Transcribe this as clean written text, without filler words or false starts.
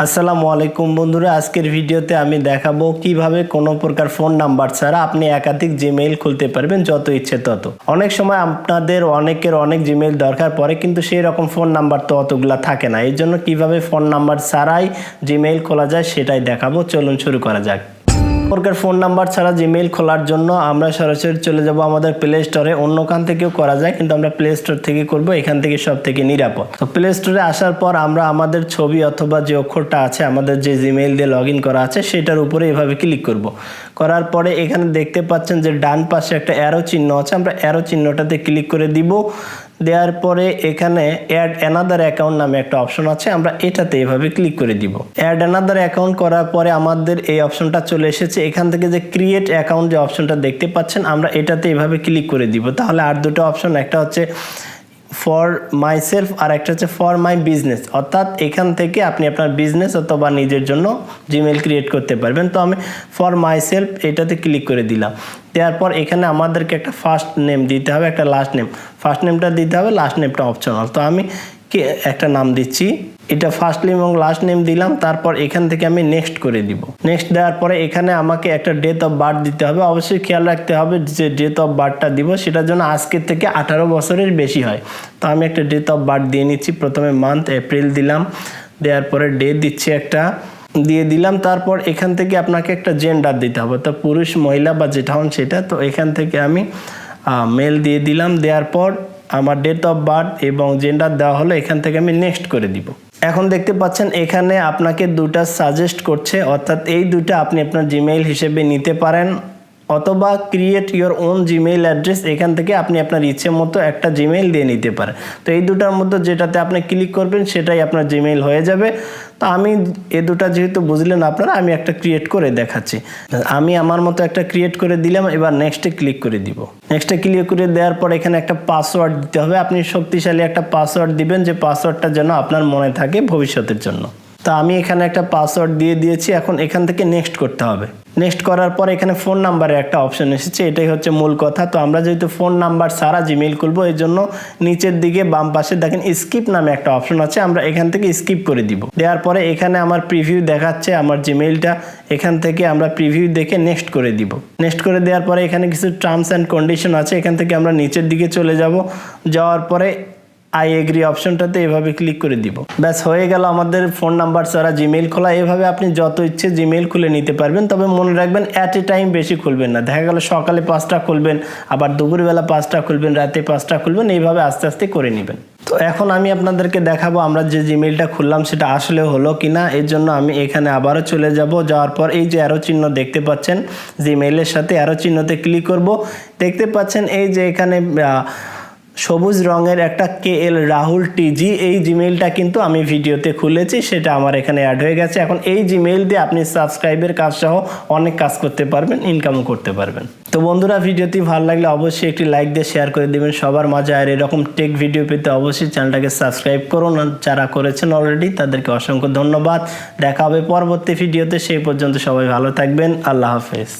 আসসালামু আলাইকুম বন্ধুরা, আজকের ভিডিওতে আমি দেখাবো কিভাবে কোনো প্রকার ফোন নাম্বার ছাড়া আপনি একাধিক জিমেইল খুলতে পারবেন, যত ইচ্ছে তত। অনেক সময় আপনাদের অনেকের অনেক জিমেইল দরকার পড়ে, কিন্তু সেই রকম ফোন নাম্বার তো অতগুলা থাকে না। এই জন্য কীভাবে ফোন নাম্বার ছাড়াই জিমেইল খোলা যায় সেটাই দেখাবো। চলুন শুরু করা যাক। প্রকার ফোন নাম্বার ছাড়া জিমেইল খোলার জন্য আমরা সরাসরি চলে যাব আমাদের প্লে স্টোরে। অন্য কান থেকেও করা যায়, কিন্তু আমরা প্লে স্টোর থেকে করব, এখান থেকে সব থেকে নিরাপদ। তো প্লে স্টোরে আসার পর আমরা আমাদের ছবি অথবা যে অক্ষরটা আছে, আমাদের যে জিমেইল দিয়ে লগ ইন করা আছে সেটার উপরে এভাবে ক্লিক করব। করার পরে এখানে দেখতে পাচ্ছেন যে ডান পাশে একটা অ্যারো চিহ্ন আছে, আমরা অ্যারো চিহ্নটাতে ক্লিক করে দিব। দেওয়ার পরে এখানে অ্যাড অ্যানাদার অ্যাকাউন্ট নামে একটা অপশন আছে, আমরা এটাতে এভাবে ক্লিক করে দিব। অ্যাড অ্যানাদার অ্যাকাউন্ট করার পরে আমাদের এই অপশনটা চলে এসেছে। এখান থেকে যে ক্রিয়েট অ্যাকাউন্ট যে অপশনটা দেখতে পাচ্ছেন, আমরা এটাতে এভাবে ক্লিক করে দিব। তাহলে আর দুটো অপশন, একটা হচ্ছে ফর মাই সেলফ আর একটা হচ্ছে ফর মাই বিজনেস, অর্থাৎ এখান থেকে আপনি আপনার বিজনেস অথবা নিজের জন্য জিমেইল ক্রিয়েট করতে পারবেন। তো আমি ফর মাই সেলফ এটাতে ক্লিক করে দিলাম। দেওয়ার পর এখানে আমাদেরকে একটা ফার্স্ট নেম দিতে হবে, একটা লাস্ট নেম। ফার্স্ট নেমটা দিতে হবে, লাস্ট নেমটা অপশনাল। তো আমি একটা নাম দিচ্ছি, এটা ফার্স্ট নেম এবং লাস্ট নেম দিলাম। তারপর এখান থেকে আমি নেক্সট করে দিব। নেক্সট দেওয়ার পরে এখানে আমাকে একটা ডেট অফ বার্থ দিতে হবে। অবশ্যই খেয়াল রাখতে হবে যে ডেট অফ বার্থটা দিব সেটার জন্য আজকের থেকে 18 বছরের বেশি হয়। তো আমি একটা ডেট অফ বার্থ দিয়ে নিচ্ছি। প্রথমে মান্থ এপ্রিল দিলাম, দেওয়ার পরে ডে দিচ্ছি একটা, দিয়ে দিলাম। তারপর এখান থেকে আপনাকে একটা জেন্ডার দিতে হবে, তো পুরুষ মহিলা বা যেটা হন সেটা। তো এখান থেকে আমি মেল দিয়ে দিলাম। দেওয়ার পর আমার ডেট অফ বার্থ এবং জেন্ডার দেওয়া হলো, এখান থেকে আমি নেক্সট করে দিব। এখন দেখতে পাচ্ছেন এখানে আপনাকে দুটা সাজেস্ট করছে, অর্থাৎ এই দুটো আপনি আপনার জিমেইল হিসেবে নিতে পারেন, অথবা create your own Gmail address, এখান থেকে আপনি আপনার ইচ্ছে মতো একটা জিমেইল দিয়ে নিতে পারেন। তো এই দুটার মধ্যে যেটাতে আপনি ক্লিক করবেন সেটাই আপনার জিমেইল হয়ে যাবে। তো আমি এই দুটা যেহেতু বুঝলেন আপনারা, আমি একটা ক্রিয়েট করে দেখাচ্ছি। আমি আমার মতো একটা ক্রিয়েট করে দিলাম, এবার নেক্সটে ক্লিক করে দিব। নেক্সটে ক্লিক করে দেওয়ার পর এখানে একটা পাসওয়ার্ড দিতে হবে। আপনি শক্তিশালী একটা পাসওয়ার্ড দিবেন, যে পাসওয়ার্ডটা যেন আপনার মনে থাকে ভবিষ্যতের জন্য। তো আমি এখানে একটা পাসওয়ার্ড দিয়ে দিয়েছি। এখন এখান থেকে নেক্সট করতে হবে। নেক্সট করার পর এখানে ফোন নাম্বারের একটা অপশন এসেছে, এটাই হচ্ছে মূল কথা। তো আমরা যেহেতু ফোন নাম্বার ছাড়া জিমেইল খুলবো, এই জন্য নিচের দিকে বাম পাশে দেখেন স্কিপ নামে একটা অপশন আছে, আমরা এখান থেকে স্কিপ করে দিব। দেওয়ার পরে এখানে আমার প্রিভিউ দেখাচ্ছে আমার জিমেইলটা, এখান থেকে আমরা প্রিভিউ দেখে নেক্সট করে দিব। নেক্সট করে দেওয়ার পরে এখানে কিছু টার্মস অ্যান্ড কন্ডিশন আছে, এখান থেকে আমরা নিচের দিকে চলে যাব। যাওয়ার পরে আই এগ্রি অপশনটাতে এভাবে ক্লিক করে দিব। ব্যাস হয়ে গেল আমাদের ফোন নাম্বার ছাড়া জিমেইল খোলা। এভাবে আপনি যত ইচ্ছে জিমেইল খুলে নিতে পারবেন, তবে মনে রাখবেন অ্যাট এ টাইম বেশি খুলবেন না। দেখা গেল সকালে 5টা খুলবেন, আবার দুপুরবেলা 5টা খুলবেন, রাতে 5টা খুলবেন, এইভাবে আস্তে আস্তে করে নেবেন। তো এখন আমি আপনাদেরকে দেখাবো আমরা যে জিমেইলটা খুললাম সেটা আসলে হলো কিনা। এর জন্য আমি এখানে আবারও চলে যাব। যাওয়ার পর এই যে অ্যারো চিহ্ন দেখতে পাচ্ছেন, জিমেইলের সাথে অ্যারো চিহ্নতে ক্লিক করব। দেখতে পাচ্ছেন এই যে এখানে সবুজ রঙের একটা KL রাহুল TG, এই জিমেইলটা কিন্তু আমি ভিডিওতে খুলেছি, সেটা আমার এখানে অ্যাড হয়ে গেছে। এখন এই জিমেইল দিয়ে আপনি সাবস্ক্রাইবের কাজ সহ অনেক কাজ করতে পারবেন, ইনকামও করতে পারবেন। তো বন্ধুরা, ভিডিওটি ভালো লাগলে অবশ্যই একটি লাইক দিয়ে শেয়ার করে দেবেন সবার মাঝে। আর এরকম টেক ভিডিও পেতে অবশ্যই চ্যানেলটাকে সাবস্ক্রাইব করুন। যারা করেছেন অলরেডি তাদেরকে অসংখ্য ধন্যবাদ। দেখা হবে পরবর্তী ভিডিওতে, সেই পর্যন্ত সবাই ভালো থাকবেন। আল্লাহ হাফেজ।